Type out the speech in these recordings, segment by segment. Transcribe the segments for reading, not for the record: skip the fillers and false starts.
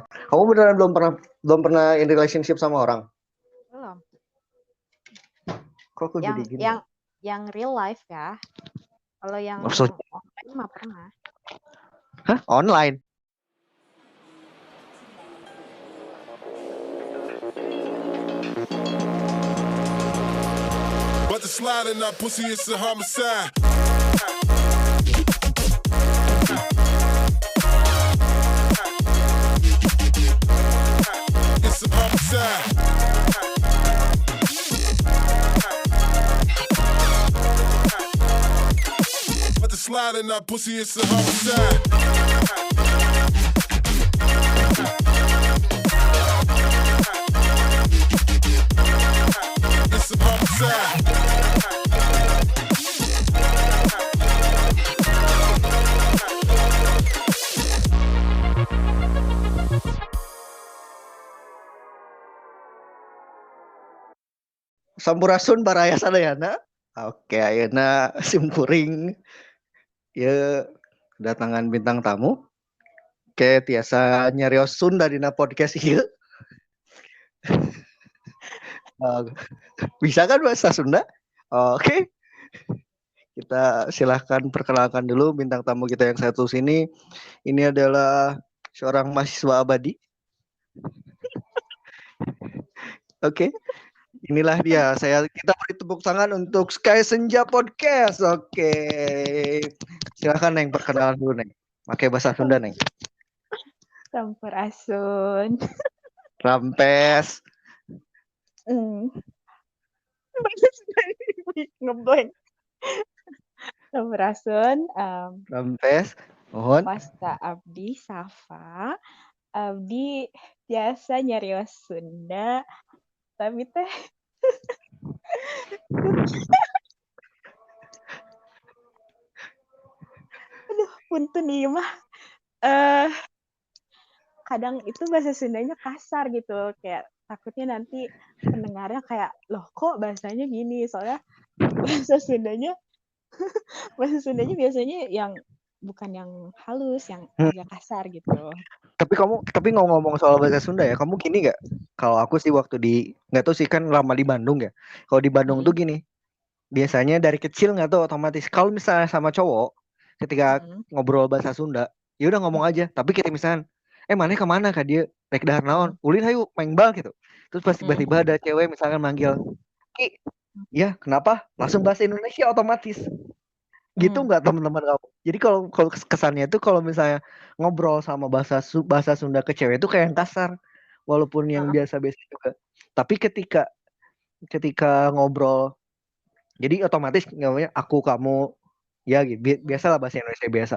Kamu beneran belum pernah in relationship sama orang? Belum. Kok aku jadi gini? Yang real life ya. Kalau yang Maksudnya? online mah pernah. Hah? Online? But the slide in that pussy is a homicide. It's a homicide. But the slide in that pussy is a homicide. It's a homicide. Sampurasun baraya sadayana. Oke, ayeuna simkuring ya kedatangan bintang tamu. Oke, tiasa nyarios Sunda dina podcast ieu. Bisa kan bahasa Sunda? Oke. Kita silahkan perkenalkan dulu bintang tamu kita yang satu sini. Ini adalah seorang mahasiswa abadi. Oke. Inilah dia. Kita beri tepuk tangan untuk Sky Senja Podcast. Oke. Silakan Neng perkenalan dulu Neng. Pakai bahasa Sunda Neng. Sampurasun. Rampes. Bahasa Sunda ngeblank. Sampurasun. Rampes. Mohon. Pasta abdi Safa. Abdi biasa nyarios Sunda. Tapi teh aduh punten ieu mah kadang itu bahasa Sundanya kasar gitu, kayak takutnya nanti pendengarnya kayak loh kok bahasanya gini, soalnya bahasa Sundanya biasanya yang bukan yang halus, yang agak kasar gitu. Tapi ngomong soal bahasa Sunda ya, kamu gini nggak? Kalau aku sih waktu nggak tahu sih kan lama di Bandung ya. Kalau di Bandung tuh gini, biasanya dari kecil nggak tahu otomatis kalau misalnya sama cowok ketika ngobrol bahasa Sunda, ya udah ngomong aja. Tapi kita misalnya, mana kemana kak dia rek dahar naon, ulin hayu main bal gitu. Terus pas tiba-tiba ada cewek misalkan manggil, Ki, ya kenapa? Langsung bahasa Indonesia otomatis. Gitu nggak teman-teman kamu? Jadi kalau kesannya itu kalau misalnya ngobrol sama bahasa Sunda ke cewek itu kayak yang kasar, walaupun yang biasa-biasa juga. Tapi ketika ngobrol, jadi otomatis namanya aku kamu ya gitu. Biasalah bahasa Indonesia biasa.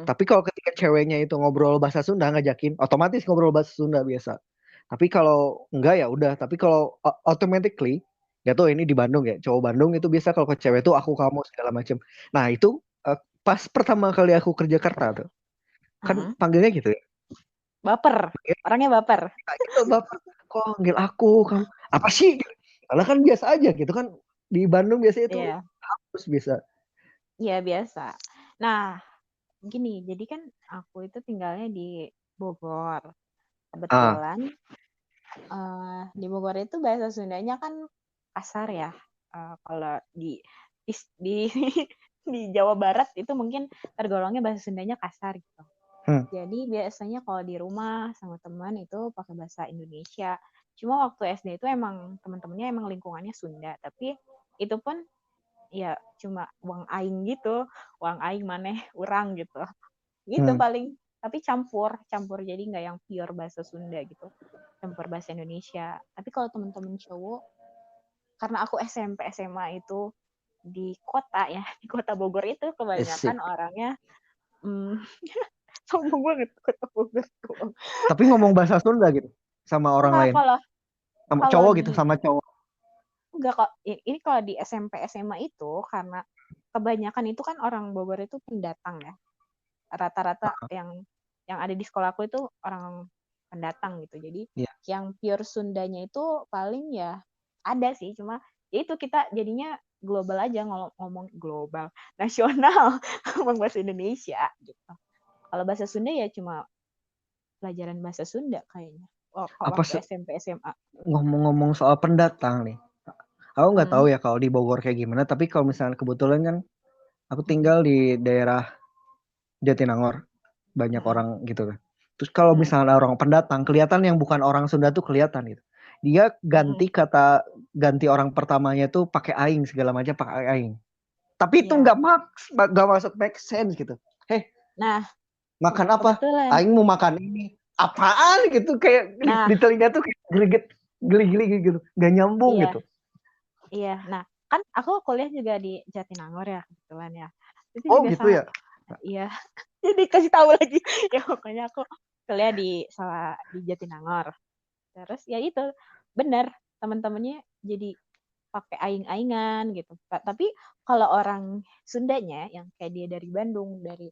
Tapi kalau ketika ceweknya itu ngobrol bahasa Sunda ngajakin, otomatis ngobrol bahasa Sunda biasa. Tapi kalau enggak ya udah. Tapi kalau automatically gak tau ini di Bandung ya, cowok Bandung itu biasa kalau ke cewek itu aku kamu segala macam. Nah itu pas pertama kali aku ke Jakarta tuh kan panggilnya gitu ya, baper, orangnya baper. Nah, itu baper kok panggil aku kamu apa sih, karena kan biasa aja gitu kan, di Bandung biasa itu harus bisa. Iya biasa. Nah gini, jadi kan aku itu tinggalnya di Bogor kebetulan. Di Bogor itu bahasa Sundanya kan kasar ya. Kalau di di Jawa Barat itu mungkin tergolongnya bahasa Sundanya kasar gitu. Jadi biasanya kalau di rumah sama teman itu pakai bahasa Indonesia. Cuma waktu SD itu emang teman-temannya emang lingkungannya Sunda, tapi itu pun ya cuma uang aing gitu, uang aing maneh urang gitu. Gitu paling, tapi campur jadi nggak yang pure bahasa Sunda gitu, campur bahasa Indonesia. Tapi kalau teman-teman cowok, karena aku SMP SMA itu di kota ya, di kota Bogor itu kebanyakan orangnya sombong banget kota Bogor tuh. Tapi ngomong bahasa Sunda gitu sama orang lain, sama cowok gitu, sama cowok. Enggak kok, ini kalau di SMP SMA itu karena kebanyakan itu kan orang Bogor itu pendatang ya, rata-rata yang ada di sekolahku itu orang pendatang gitu. Jadi yang pure Sundanya itu paling ya ada sih, cuma ya itu kita jadinya global aja, ngomong global, nasional, ngomong bahasa Indonesia gitu. Kalau bahasa Sunda ya cuma pelajaran bahasa Sunda kayaknya. Oh, Apa waktu SMP SMA. ngomong-ngomong soal pendatang nih. Aku nggak tahu Hmm. ya kalau di Bogor kayak gimana, tapi kalau misalnya kebetulan kan aku Hmm. tinggal di daerah Jatinangor, banyak Hmm. orang gitu kan. Terus kalau Hmm. misalnya orang pendatang, kelihatan yang bukan orang Sunda tuh kelihatan gitu. Dia ganti orang pertamanya tuh pakai aing segala macam pakai aing. Tapi itu Iya. nggak masuk make sense gitu. Nah, Makan apa? kebetulan. Aing mau makan ini. Apaan gitu kayak Nah. di telinga tuh kayak greget, geli-geli gitu. Gak nyambung Iya. gitu. Iya. Nah, kan aku kuliah juga di Jatinangor ya kebetulan ya. Itu Oh juga gitu ya. Iya. Jadi kasih tahu lagi. Ya pokoknya aku kuliah di Jatinangor. Terus ya itu benar teman-temannya jadi pakai aing-aingan gitu. Tapi kalau orang Sundanya yang kayak dia dari Bandung, dari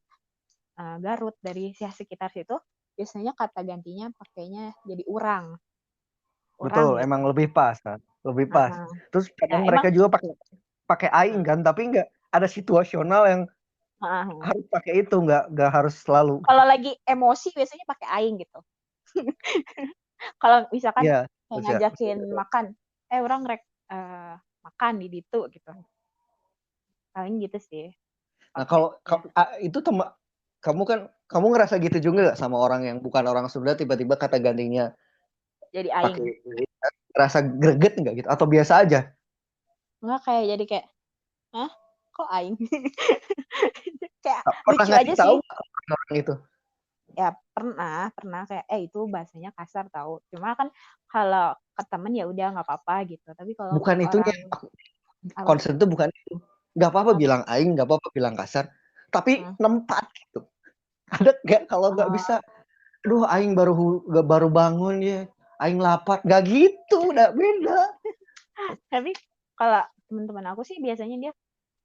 Garut, dari sekitar situ, biasanya kata gantinya pakainya jadi urang. Betul, Gitu. emang lebih pas kan. Lebih pas. Terus kadang mereka emang, juga pakai aing kan, tapi nggak ada situasional yang harus pakai itu, nggak harus selalu. Kalau lagi emosi biasanya pakai aing gitu. Kalau misalkan Iya, kayak ngajakin makan, orang rek makan di ditu gitu. Paling gitu sih. Nah, kalau itu kamu ngerasa gitu juga gak sama orang yang bukan orang Sunda tiba-tiba kata gantinya jadi aing. Rasa greget nggak gitu atau biasa aja? Enggak, jadi kayak hah? Kok aing? Kayak Pernah lucu aja tahu sih. Orang itu? Ya pernah kayak itu bahasanya kasar tahu. Cuma kan kalau ke temen ya udah nggak apa-apa gitu. Tapi kalau Bukan ke itunya. orang Konsep itu bukan itu. Nggak apa-apa bilang aing, nggak apa-apa bilang kasar. Tapi nempat gitu. Ada nggak kalau nggak bisa? Aduh, aing baru bangun ya. Aing lapar. Nggak gitu, udah beda. Tapi kalau teman-teman aku sih biasanya dia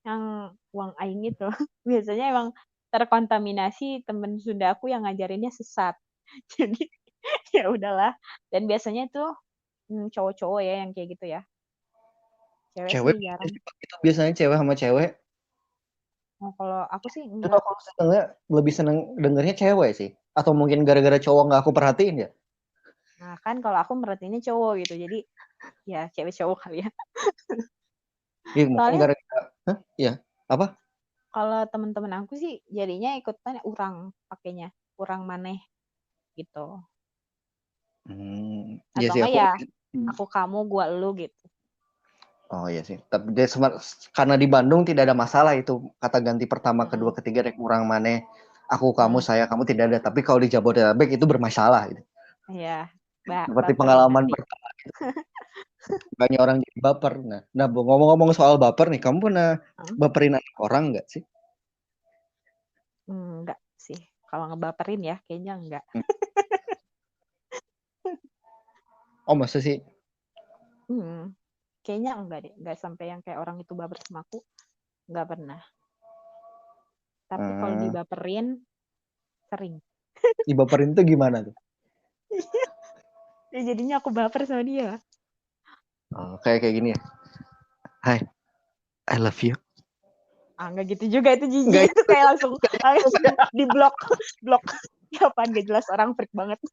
yang uang aing itu biasanya emang terkontaminasi temen Sunda aku yang ngajarinnya sesat. Jadi ya udahlah. Dan biasanya tuh cowok-cowok ya yang kayak gitu ya. Cewek sih jarang. Itu biasanya cewek sama cewek. Oh, kalau aku sih Itu enggak. aku lebih seneng dengernya cewek sih. Atau mungkin gara-gara cowok nggak aku perhatiin ya. Nah kan kalau aku merhatiinnya cowok gitu. Jadi ya cewek cowok kali ya. Iya, mungkin Soalnya gara-gara. Iya. Apa? kalau teman-teman aku sih jadinya ikutan urang pakainya. Urang maneh gitu. Iya Atau sih enggak aku kamu gua lu gitu. Oh iya sih. Tapi karena di Bandung tidak ada masalah itu kata ganti pertama, kedua, ketiga rek urang maneh. Aku, kamu, saya, kamu tidak ada. Tapi kalau di Jabodetabek itu bermasalah gitu. Iya. Seperti pengalaman pertama gitu. Banyak orang jadi baper. Nah, ngomong-ngomong soal baper nih, kamu pernah baperin orang nggak sih? Enggak sih. Kalau ngebaperin ya kayaknya enggak. Oh masa sih? Kayaknya enggak deh. Enggak sampai yang kayak orang itu baper sama aku. Enggak pernah. Tapi kalau dibaperin sering. Dibaperin tuh gimana tuh? Ya jadinya aku baper sama dia. Oh, kayak gini ya. Hai, I love you. Enggak gitu juga, itu jijik. Itu kayak langsung di blok. Ya apaan, gak jelas, orang freak banget.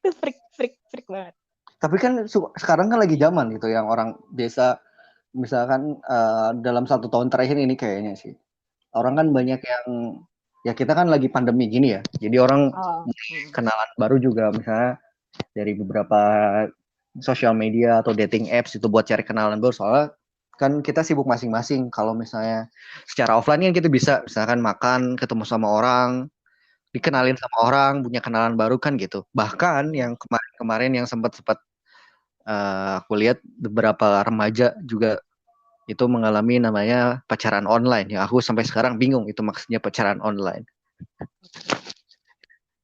Itu freak banget. Tapi kan sekarang kan lagi zaman gitu yang orang biasa misalkan dalam 1 tahun terakhir ini kayaknya sih. Orang kan banyak yang ya kita kan lagi pandemi gini ya. Jadi orang kenalan baru juga misalnya dari beberapa sosial media atau dating apps itu buat cari kenalan baru. Soalnya kan kita sibuk masing-masing. Kalau misalnya secara offline kan kita bisa misalkan makan, ketemu sama orang, dikenalin sama orang, punya kenalan baru kan gitu. Bahkan yang kemarin yang sempat aku lihat beberapa remaja juga itu mengalami namanya pacaran online. Ya aku sampai sekarang bingung itu maksudnya pacaran online.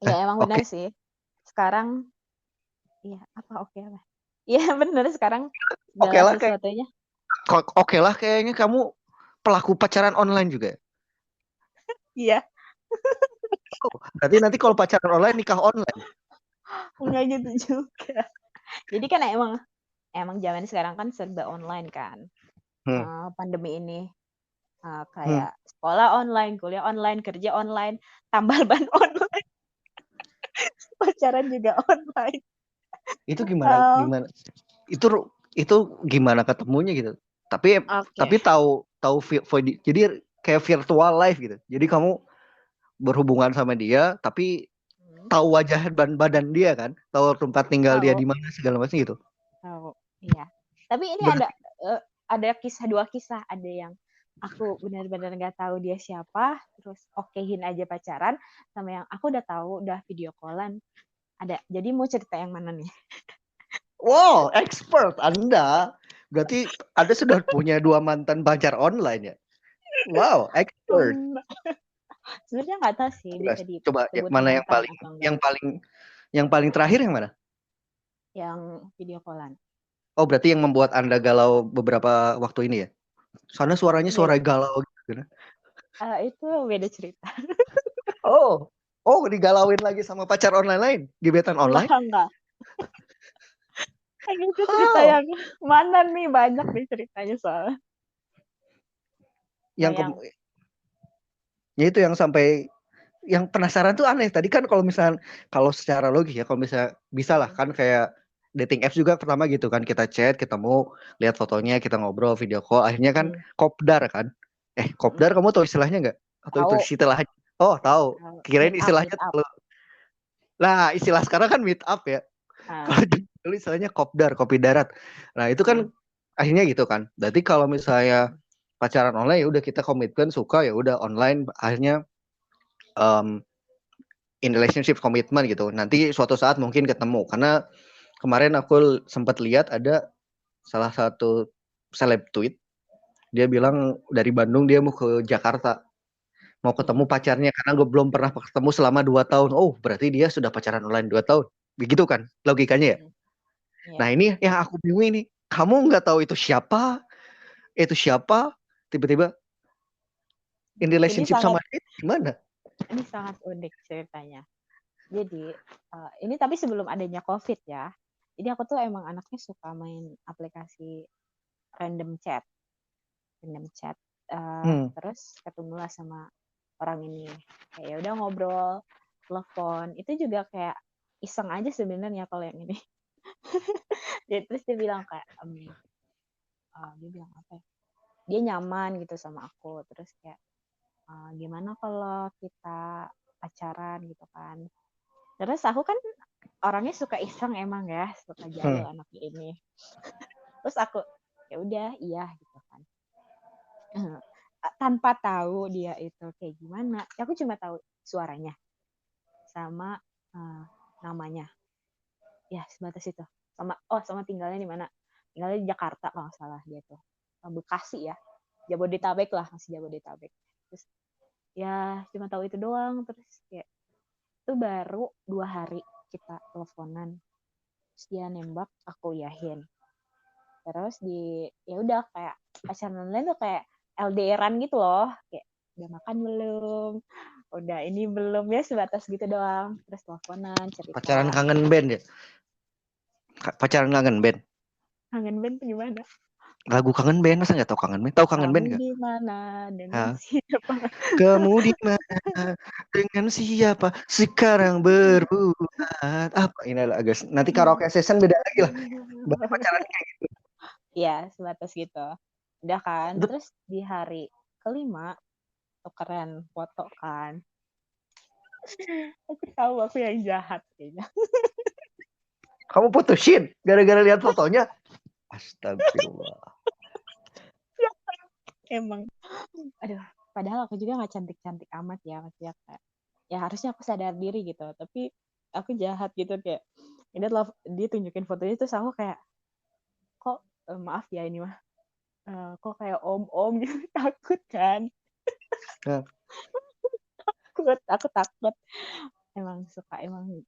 Ya emang benar sih. Sekarang iya apa apa. Iya benar sekarang segala sesuatunya. Oke lah kayaknya kamu pelaku pacaran online juga. Iya. Berarti nanti kalau pacaran online nikah online. Enggak gitu juga. Jadi kan emang zaman sekarang kan serba online kan. Pandemi ini. Hmm. Kayak sekolah online, kuliah online, kerja online, tambal ban online, pacaran juga online. Itu gimana Eh, gimana? Itu gimana ketemunya gitu? Tapi Oke. tahu tahu jadi kayak virtual life gitu. Jadi kamu berhubungan sama dia tapi Hmm, tahu wajah dan badan dia kan, tahu tempat tinggal dia Tahu, di mana segala macam gitu. tahu. Iya. Tapi ini Berarti ada dua kisah. Ada yang aku benar-benar nggak tahu dia siapa, terus okehin aja pacaran, sama yang aku udah tahu, udah video callan. Ada. Jadi mau cerita yang mana nih? wow, expert Anda. Berarti Anda sudah punya 2 mantan pacar online ya? Wow, expert. Hmm, Sebenarnya nggak tahu sih bisa Coba disebut mana yang mantan paling atau enggak. yang paling yang paling terakhir yang mana? Yang video callan. Oh, berarti yang membuat Anda galau beberapa waktu ini ya? Soalnya suaranya suara galau gitu kan. Itu beda cerita. Oh. Oh, digalauin lagi sama pacar online lain? Gebetan online? Enggak. Itu cerita Oh, yang mana nih? Banyak nih ceritanya soalnya. yang Yang ya itu yang sampai yang penasaran tuh aneh. Tadi kan kalau secara logis ya, kalau bisa lah kan kayak dating apps juga pertama gitu kan, kita chat, ketemu, lihat fotonya, kita ngobrol, video call, akhirnya kan kopdar kan. Kopdar kamu tahu istilahnya nggak? Atau itu tahu istilahnya? Oh, tahu. Kirain meet up. istilahnya lah, istilah sekarang kan meet up ya. Ah, Kalau dulu istilahnya kopdar, kopi darat. Nah, itu kan akhirnya gitu kan. Berarti kalau misalnya pacaran online ya udah kita komitmen suka ya udah online akhirnya um, in relationship komitmen gitu. Nanti suatu saat mungkin ketemu karena kemarin aku sempat lihat ada salah satu seleb tweet dia bilang dari Bandung dia mau ke Jakarta mau ketemu pacarnya karena gue belum pernah ketemu selama 2 tahun. Oh, berarti dia sudah pacaran online 2 tahun. Begitu kan logikanya ya. Iya. Nah, ini yang aku bingung ini. Kamu nggak tahu itu siapa? Itu siapa? Tiba-tiba in Ini relationship sangat sama dia gimana? unik ceritanya. Jadi ini tapi sebelum adanya COVID ya. Jadi aku tuh emang anaknya suka main aplikasi random chat. Terus ketemulah sama orang ini. Kayak ya udah ngobrol, telepon. Itu juga kayak iseng aja sebenarnya kalau yang ini. Terus dia bilang kayak dia bilang apa ya? Dia nyaman gitu sama aku. Terus kayak gimana kalau kita pacaran gitu kan. Terus aku kan orangnya suka iseng emang ya, suka jago anaknya ini. Terus aku ya udah iya gitu kan. Tanpa tahu dia itu kayak gimana. Aku cuma tahu suaranya sama namanya. Ya sebatas itu. Sama tinggalnya di mana? Tinggalnya di Jakarta kalau nggak salah dia tuh. Bekasi ya. Jabodetabek lah, masih Jabodetabek. Terus ya cuma tahu itu doang. Terus kayak itu baru 2 hari kita teleponan. Terus dia nembak, aku yahin. Terus ya udah kayak pacaran online tuh kayak LDR-an gitu loh. Kayak udah makan belum? Udah ini belum ya sebatas gitu doang. Terus teleponan, Pacaran cerita. kangen band ya? Pacaran kangen band? Kangen band tuh gimana? Lagu kangen band masa nggak tahu kangen band? Tahu kangen band Kamu nggak? di mana dengan Hah? siapa? Kamu di mana dengan siapa sekarang berbuat apa? Ini agak nanti karaoke session beda lagi lah. Berarti pacaran kayak gitu. Ya, sebatas gitu. Udah kan. Terus di hari kelima tukeran foto kan. Aku tahu aku yang jahat kayaknya. Kamu putusin gara-gara lihat fotonya? Astagfirullah. Emang aduh, padahal aku juga nggak cantik-cantik amat ya, maksudnya kayak ya harusnya aku sadar diri gitu, tapi aku jahat gitu kayak dia tunjukin fotonya terus aku kayak kok maaf ya ini mah kok kayak om-om gitu takut kan. Nah, Aku takut emang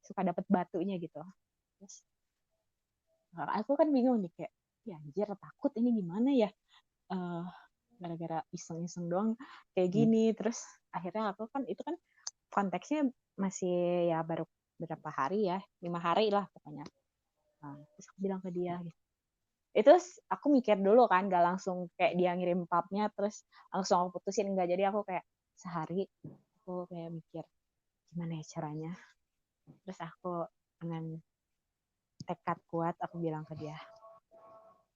suka dapat batunya gitu. Terus aku kan bingung nih kayak ya anjir takut ini gimana ya. Eh, Gara-gara iseng-iseng doang kayak gini. Terus akhirnya aku kan itu kan konteksnya masih ya baru berapa hari ya, 5 hari lah pokoknya. Terus aku bilang ke dia gitu, Itu aku mikir dulu kan, gak langsung kayak dia ngirim papnya terus langsung aku putusin, enggak. Jadi aku kayak sehari aku kayak mikir gimana ya caranya. Terus aku dengan tekad kuat aku bilang ke dia,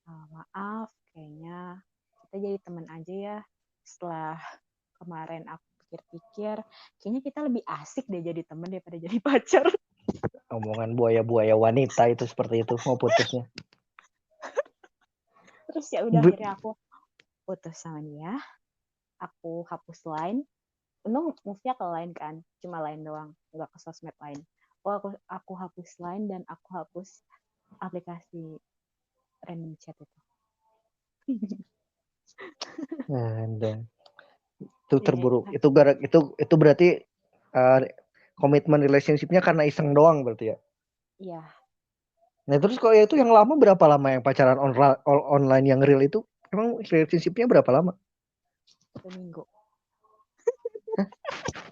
maaf kayaknya kita jadi teman aja ya. Setelah kemarin aku pikir-pikir, kayaknya kita lebih asik deh jadi teman daripada jadi pacar. Omongan buaya-buaya wanita itu seperti itu mau putusnya. Terus ya udah akhirnya aku putus sama dia. Aku hapus Line. Untung move-nya ke Line kan, cuma Line doang, nggak ke sosmed lain. Aku hapus Line dan aku hapus aplikasi random chat itu. Dan itu Iya, terburuk. Itu berarti komitmen relationship-nya karena iseng doang berarti ya. Iya, Nah terus kalau itu yang lama berapa lama yang pacaran online yang real itu? Emang relationship-nya berapa lama? seminggu.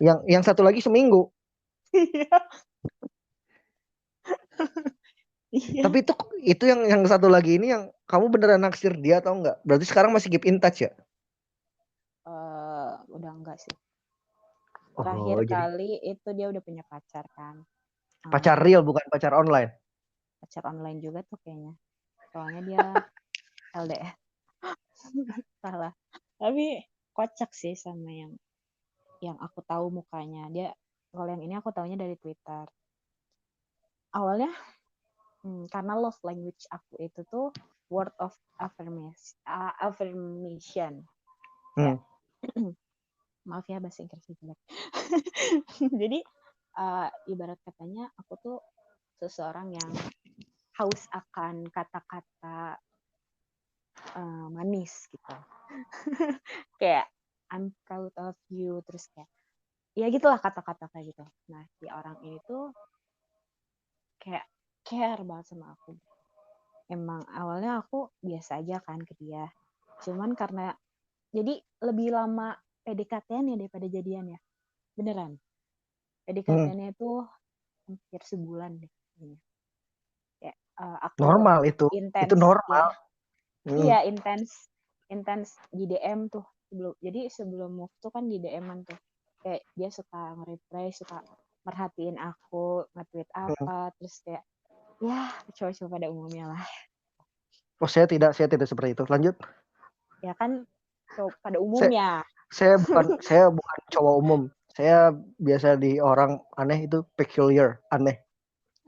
Yang satu lagi seminggu. Iya. Iya. Tapi itu yang satu lagi ini yang kamu beneran naksir dia atau enggak? Berarti sekarang masih keep in touch ya? Udah enggak sih. Oh, Terakhir jadi kali itu dia udah punya pacar kan. pacar real bukan pacar online. Pacar online juga tuh kayaknya. Soalnya dia LDR. Salah. Tapi kocak sih sama yang aku tahu mukanya. Dia kalau yang ini aku taunya dari Twitter. Awalnya karena love language aku itu tuh word of affirmation. Ya. Maaf ya bahasa Inggrisnya jelek. Jadi ibarat katanya aku tuh seseorang yang haus akan kata-kata manis gitu. Kayak I'm proud of you, terus kayak ya gitulah kata-kata kayak gitu. Nah si orang ini tuh kayak care banget sama aku. Emang awalnya aku biasa aja kan ke dia. Cuman karena jadi lebih lama PDKT-nya daripada jadian ya. Beneran. PDKT-nya itu hampir sebulan deh. Ya, aku Normal itu intens normal. ya. Iya, intens di DM tuh. Jadi sebelum move tuh kan di DM-an tuh. Kayak dia suka nge-reply, suka merhatiin aku, nge-tweet apa, terus kayak ya cowok-cowok pada umumnya lah. Oh, saya tidak seperti itu. Lanjut. Ya kan cowok pada umumnya. Saya bukan cowok umum. Saya biasa di orang aneh itu peculiar, aneh.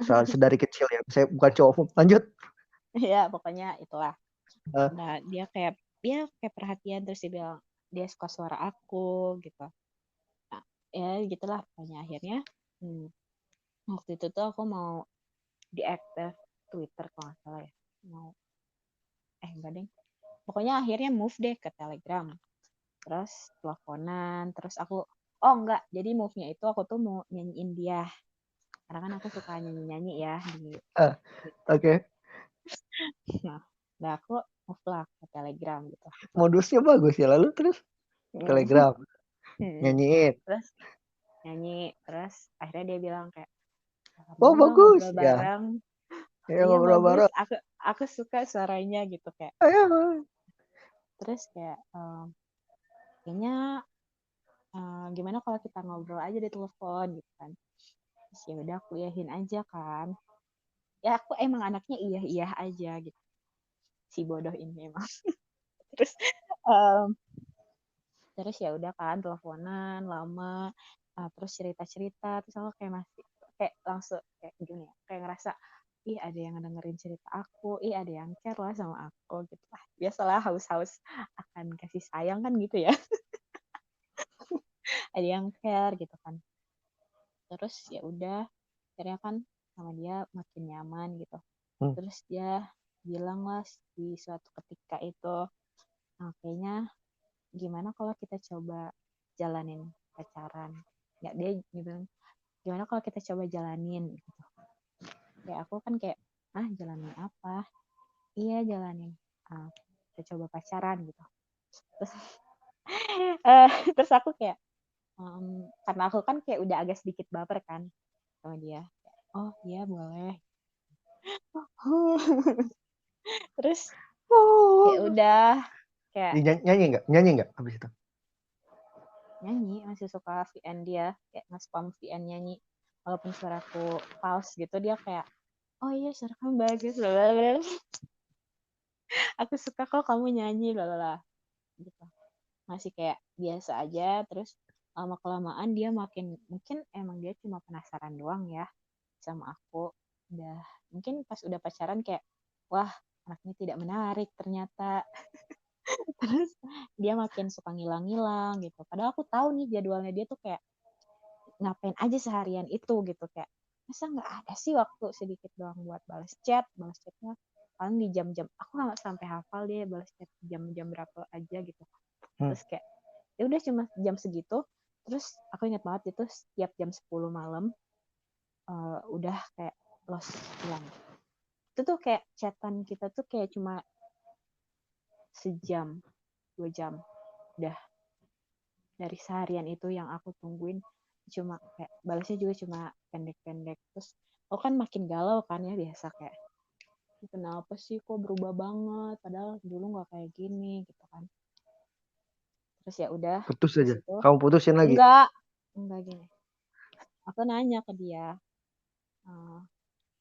Sedari kecil ya. Saya bukan cowok umum. Lanjut. Ya pokoknya itulah. Nah dia kayak perhatian, terus dia bilang dia suka suara aku gitu. Nah, ya gitulah pokoknya akhirnya waktu itu tuh aku mau deactive Twitter kalau nggak salah ya. Enggak deh. Pokoknya akhirnya move deh ke Telegram. Terus teleponan, terus aku enggak. Jadi move-nya itu aku tuh mau nyanyiin dia. Karena kan aku suka nyanyi-nyanyi ya di Oke. Nah, aku move lah ke Telegram gitu. Modusnya bagus ya. Lalu terus Telegram nyanyiin. Terus nyanyi, terus akhirnya dia bilang kayak Oh, mau nggak bagus ngobrol ya. bareng? Ya Iya ngobrol bagus, bareng. aku suka suaranya gitu kayak. Ayo. Terus kayak kayaknya gimana kalau kita ngobrol aja di telepon gitu kan. Terus ya udah aku iyahin aja kan. Ya aku emang anaknya iya aja gitu. Si bodoh ini emang. Terus terus ya udah kan teleponan lama, terus cerita terus aku kayak masih kayak langsung kayak gini ya, kayak ngerasa ih ada yang dengerin cerita aku, ih ada yang care lah sama aku gitu lah. Biasalah haus-haus akan kasih sayang kan gitu ya. Ada yang care gitu kan. Terus ya udah akhirnya kan sama dia makin nyaman gitu. Terus dia bilang lah di suatu ketika itu, kayaknya gimana kalau kita coba jalanin pacaran. Ya dia bilang gimana kalau kita coba jalanin gitu. Kayak aku kan kayak jalanin apa? Iya jalanin. Kita coba pacaran gitu. Terus terus aku kayak karena aku kan kayak udah agak sedikit baper kan sama dia. Oh iya boleh. Terus Kayak udah kayak Nyanyi nggak habis itu? nyanyi, masih suka VN dia, kayak nge-spam VN nyanyi. Walaupun suaraku false gitu, dia kayak, oh iya suara kamu bagus, blablabla. Aku suka kok kamu nyanyi, blablabla. Gitu. Masih kayak biasa aja, terus lama-kelamaan dia makin, mungkin emang dia cuma penasaran doang ya sama aku. Mungkin pas udah pacaran kayak, wah anaknya tidak menarik ternyata. Terus dia makin suka ngilang-ngilang gitu. Padahal aku tahu nih jadwalnya dia tuh kayak ngapain aja seharian itu gitu, kayak masa nggak ada sih waktu sedikit doang buat balas chatnya paling di jam-jam, aku nggak sampai hafal dia balas chat jam-jam berapa aja gitu. Terus kayak ya udah cuma jam segitu. Terus aku ingat banget itu setiap jam 10 malam udah kayak lost hilang. Itu tuh kayak chatan kita tuh kayak cuma sejam 2 jam udah. Dari seharian itu yang aku tungguin cuma kayak balasnya juga cuma pendek-pendek. Terus aku kan makin galau kan ya, biasa kayak kenapa sih kok berubah banget padahal dulu nggak kayak gini gitu kan. Terus ya udah Putus di aja. situ Kamu putusin lagi. enggak gini, aku nanya ke dia,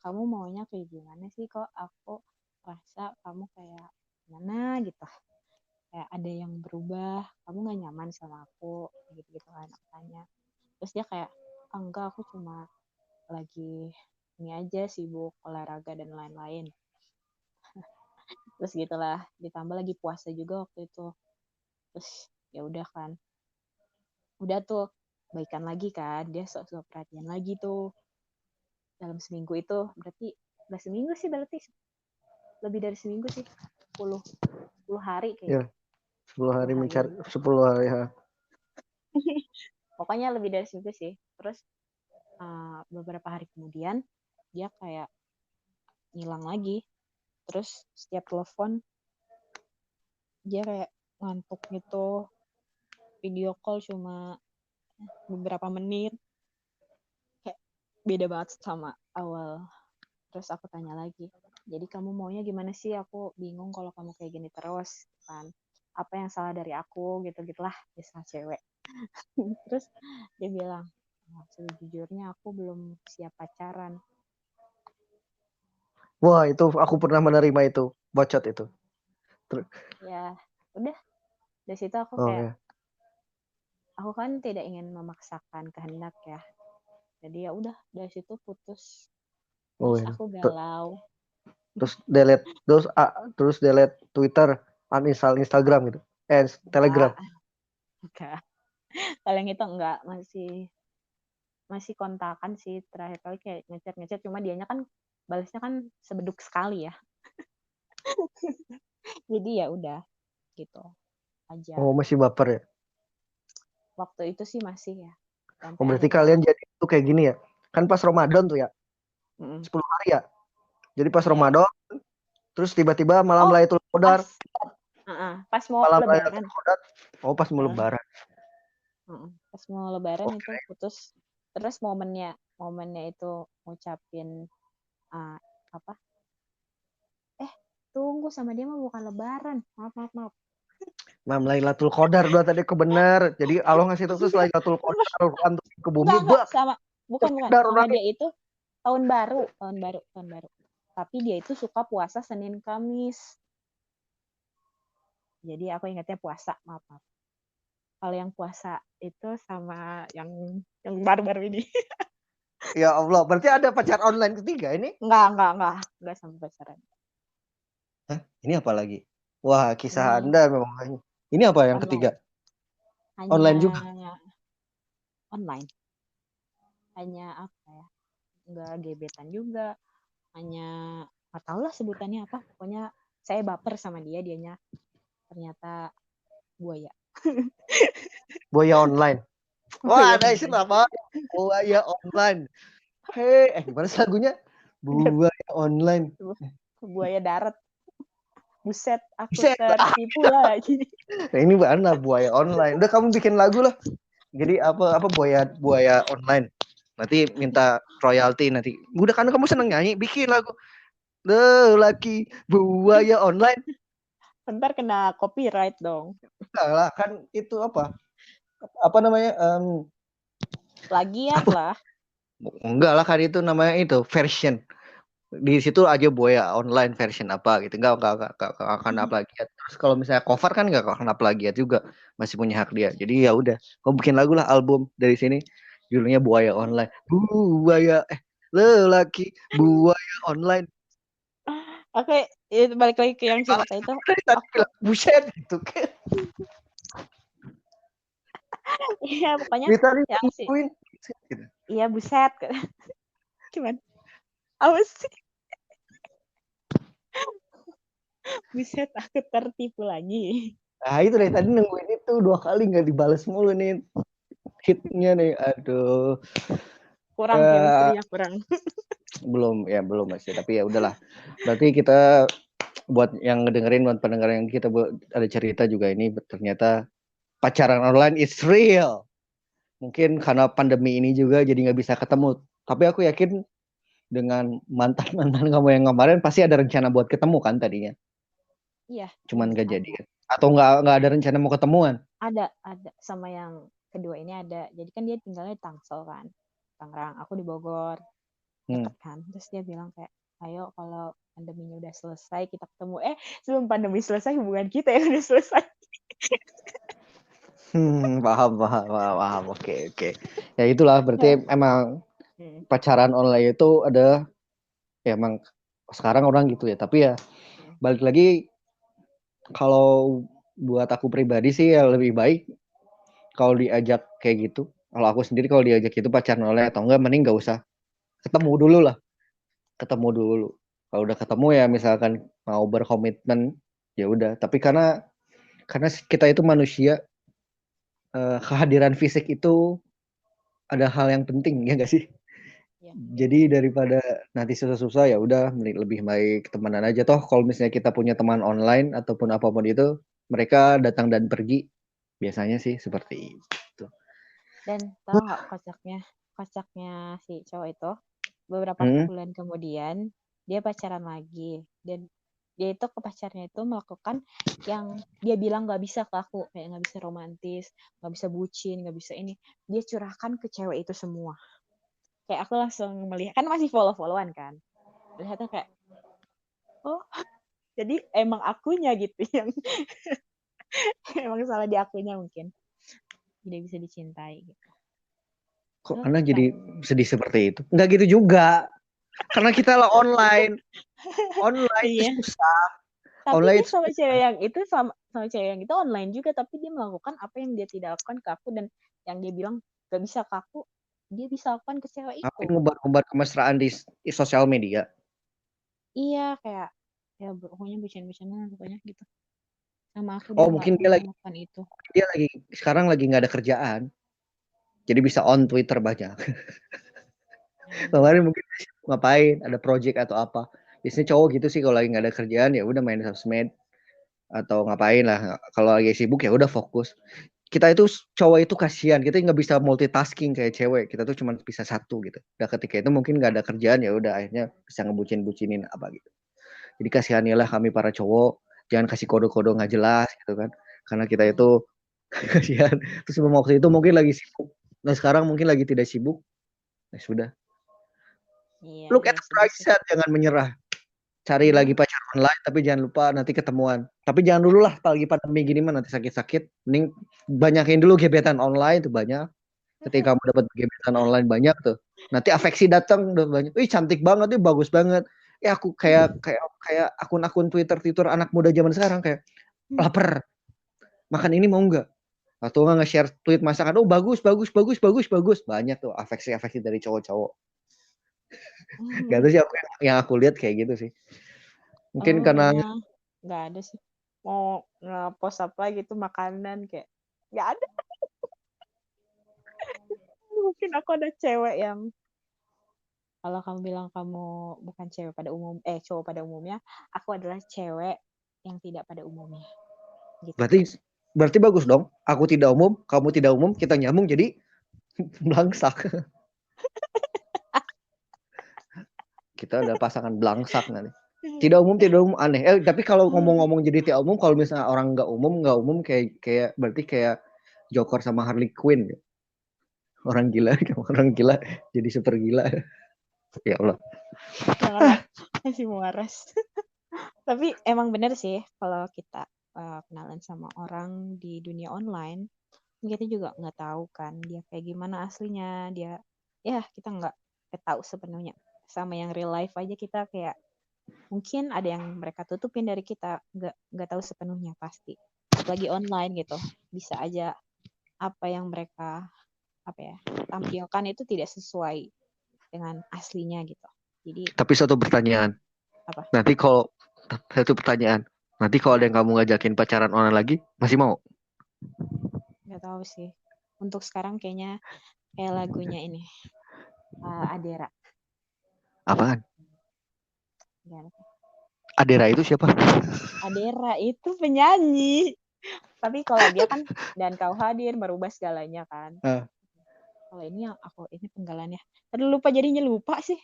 kamu maunya kayak gimana sih, kok aku rasa kamu kayak gimana gitu, kayak ada yang berubah, kamu nggak nyaman sama aku gitu kan aku tanya. Terus dia kayak enggak, aku cuma lagi ini aja sibuk olahraga dan lain-lain. Terus gitulah, ditambah lagi puasa juga waktu itu. Terus ya udah kan, udah tuh baikan lagi kan, dia sok-sok perhatian lagi tuh dalam seminggu itu. Berarti nggak seminggu sih, berarti lebih dari seminggu sih, 10 hari kayaknya. Ya, 10 hari 10 mencari harian. 10 hari ya. Pokoknya lebih dari seminggu sih. Terus beberapa hari kemudian dia kayak ngilang lagi. Terus setiap telepon dia kayak ngantuk gitu, video call cuma beberapa menit, kayak beda banget sama awal. Terus aku tanya lagi, jadi kamu maunya gimana sih, aku bingung kalau kamu kayak gini terus kan, apa yang salah dari aku gitu gitulah, biasa cewek. Terus dia bilang, sejujurnya aku belum siap pacaran. Wah, itu aku pernah menerima itu, bacot itu. Ya udah, dari situ aku kayak, ya. aku kan tidak ingin memaksakan kehendak ya, jadi ya udah dari situ putus. Terus Ya. aku galau. Terus delete Twitter, uninstall Instagram gitu. Telegram. Enggak. Paling itu enggak, masih kontakan sih, terakhir kali kayak ngechat cuma dianya kan balasnya kan sebeduk sekali ya. Jadi ya udah gitu aja. Oh, masih baper ya. Waktu itu sih masih ya. Oh, Sampai berarti akhirnya kalian jadi itu kayak gini ya. Kan pas Ramadan tuh ya, 10 hari ya. Jadi pas ya. Ramadan, terus tiba-tiba malam Oh, Lailatul Qadar. pas mau Malam lebaran. Lailatul Qadar. Oh, pas mau lebaran. Pas mau lebaran itu putus. Terus momennya itu ngucapin apa? Tunggu, sama dia mah bukan lebaran. Maaf. Malam Lailatul Qadar udah tadi kebenar. Jadi Allah ngasih tuh Lailatul Qadar untuk ke bumi. Enggak, sama bukan. Sama Nanti. dia itu tahun baru. Tapi dia itu suka puasa Senin Kamis. Jadi aku ingatnya puasa, maaf. Kalau yang puasa itu sama yang baru-baru ini. Ya Allah, berarti ada pacar online ketiga ini? Enggak sampai pacaran. Hah? Ini apa lagi? Wah, kisah Anda memang. Ini apa yang ketiga? Online juga. Online. Hanya apa ya? Enggak gebetan juga. Hanya nggak tahu lah sebutannya apa. Pokoknya saya baper sama dianya ternyata buaya. Buaya online. Wah, ada istilah apa? Buaya online. Hei, gimana sih lagunya? Buaya online. Buaya darat. Buset, aku tertipu lagi. Nah, ini mana buaya online? Udah kamu bikin lagu lah. Jadi apa buaya online. Nanti minta royalti nanti. Udah kan kamu seneng nyanyi, bikin lagu. Lelaki buaya online. Ntar kena copyright dong. Enggak lah, kan itu apa namanya, Plagiat apa lah. enggak lah, kan itu namanya itu version. Di situ aja Buaya online version apa gitu, enggak kena plagiat. Terus kalau misalnya cover kan enggak kena plagiat juga, masih punya hak dia. Jadi ya udah, kamu bikin lagu lah, album dari sini, judulnya Buaya Online. Buaya lelaki buaya online. Oke, itu balik lagi ke yang cerita itu. Dari tadi Aku bilang buset gitu kan. iya pokoknya Dari tadi yang sih nungguin buset gitu. iya buset. Gimana? Apa sih? Buset aku tertipu lagi. Nah itu dari tadi nungguin itu 2 kali nggak dibalas mulu nih hitnya nih. Aduh. Kurang Eh, chemistry-nya kurang. belum masih, tapi ya udahlah. Berarti kita buat yang ngedengerin, buat pendengar yang kita ada cerita juga, ini ternyata pacaran online is real. Mungkin karena pandemi ini juga jadi nggak bisa ketemu. Tapi aku yakin dengan mantan kamu yang kemarin pasti ada rencana buat ketemu kan tadinya. Iya. Cuman nggak jadi Ada. kan. Atau nggak ada rencana mau ketemuan. Ada sama yang kedua ini ada. Jadi kan dia tinggalnya di Tangsel kan. Tangerang, aku di Bogor. Deket kan. Terus dia bilang kayak, ayo kalau pandeminya udah selesai kita ketemu. Sebelum pandemi selesai hubungan kita ya udah selesai. Paham. Oke. Ya itulah, berarti emang pacaran online itu ada, ya emang sekarang orang gitu ya. Tapi ya balik lagi, kalau buat aku pribadi sih ya lebih baik kalau diajak kayak gitu. Kalau aku sendiri kalau diajak itu pacaran online atau enggak, mending nggak usah ketemu dulu lah. Ketemu dulu. Kalau udah ketemu ya misalkan mau berkomitmen, ya udah. Tapi karena kita itu manusia, kehadiran fisik itu ada hal yang penting, ya nggak sih? Ya, Jadi daripada nanti susah-susah, ya udah lebih baik temenan aja. Toh kalau misalnya kita punya teman online ataupun apapun itu, mereka datang dan pergi. Biasanya sih seperti itu. Dan tahu nggak kocaknya si cowok itu, beberapa bulan kemudian dia pacaran lagi, dan dia itu ke pacarnya itu melakukan yang dia bilang nggak bisa ke aku, kayak nggak bisa romantis, nggak bisa bucin, nggak bisa ini, dia curahkan ke cewek itu semua. Kayak aku langsung melihat, kan masih follow-followan kan, lihatnya kayak, oh jadi emang akunya gitu yang emang salah di akunya mungkin tidak bisa dicintai gitu. Kok Anda jadi sedih seperti itu? Enggak gitu juga. Karena kita lah online. Online Iya. susah. Tapi Online dia sama cewek yang itu sama cewek yang itu online juga, tapi dia melakukan apa yang dia tidak lakukan ke aku, dan yang dia bilang gak bisa ke aku, dia bisa lakukan ke cewek ngapain itu. ngebar kemesraan di sosial media? Iya, kayak ya pokoknya bucin-bucinan pokoknya gitu. Sama aku Oh, dia nggak mungkin pernah melakukan itu. dia sekarang lagi nggak ada kerjaan. Jadi bisa on Twitter banyak. Kemarin mungkin ngapain, ada project atau apa. Biasanya cowok gitu sih, kalau lagi nggak ada kerjaan ya udah main sosmed atau ngapain lah. Kalau lagi sibuk ya udah fokus. Kita itu cowok itu kasihan, kita nggak bisa multitasking kayak cewek. Kita tuh cuma bisa satu gitu. Dan ketika itu mungkin nggak ada kerjaan, ya udah akhirnya bisa ngebucin-bucinin apa gitu. Jadi kasihanilah kami para cowok, jangan kasih kode-kode nggak jelas gitu kan. Karena kita itu kasihan. Terus waktu itu mungkin lagi sibuk. Nah sekarang mungkin lagi tidak sibuk. Nah sudah. Iya, Look at iya the sedih bright sih. side, jangan menyerah. Cari lagi pacar online, tapi jangan lupa nanti ketemuan. Tapi jangan dulu lah, lagi pandemi gini mah nanti sakit-sakit. Mending banyakin dulu gebetan online tuh banyak. Ketika kamu dapat gebetan online banyak tuh, nanti afeksi datang udah banyak. Ih cantik banget, ih bagus banget. Aku kayak akun-akun Twitter anak muda zaman sekarang kayak lapar. Makan ini mau nggak? Atau nggak nge-share tweet masakan, oh bagus. Banyak tuh afeksi dari cowok-cowok. Gak tahu sih, yang aku lihat kayak gitu sih. Mungkin karena Kayaknya nggak ada sih. Mau nge-post apa gitu makanan kayak nggak ada. Mungkin aku ada cewek yang kalau kamu bilang kamu bukan cewek pada cowok pada umumnya, aku adalah cewek yang tidak pada umumnya. Gitu. berarti bagus dong. Aku tidak umum, kamu tidak umum, kita nyambung jadi belangsak. Kita ada pasangan belangsak nanti. Tidak umum aneh. Tapi kalau ngomong-ngomong jadi tidak umum, kalau misalnya orang nggak umum kayak berarti kayak Joker sama Harley Quinn. Orang gila jadi super gila. Ya Allah. Janganlah, masih waras. Tapi emang bener sih kalau kita kenalan sama orang di dunia online, kita juga nggak tahu kan dia kayak gimana aslinya. Dia ya kita nggak tahu sepenuhnya. Sama yang real life aja kita kayak mungkin ada yang mereka tutupin dari kita, nggak tahu sepenuhnya pasti. Lagi online gitu, bisa aja apa yang mereka tampilkan itu tidak sesuai dengan aslinya gitu. Jadi Tapi satu pertanyaan. apa? Nanti kalau ada yang kamu ngajakin pacaran online lagi, masih mau? Nggak tahu sih. Untuk sekarang kayaknya kayak lagunya ini Adera. Apaan? Gimana? Adera itu siapa? Adera itu penyanyi. Tapi kalau dia kan dan kau hadir merubah segalanya kan. Kalau ini yang ini penggalannya. Tadi jadinya lupa sih.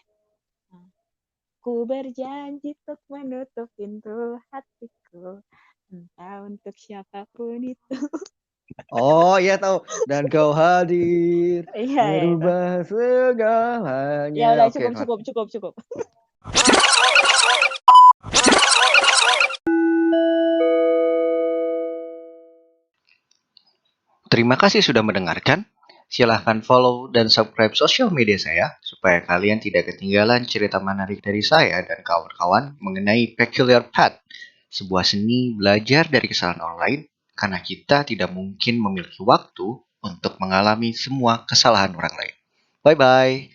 Ku berjanji untuk menutup pintu hatiku, entah untuk siapapun itu. Oh iya tahu. Dan kau hadir merubah segalanya. Ya udah, Oke, cukup. Terima kasih sudah mendengarkan. Silahkan follow dan subscribe sosial media saya supaya kalian tidak ketinggalan cerita menarik dari saya dan kawan-kawan mengenai Peculiar Path, sebuah seni belajar dari kesalahan online karena kita tidak mungkin memiliki waktu untuk mengalami semua kesalahan orang lain. Bye-bye.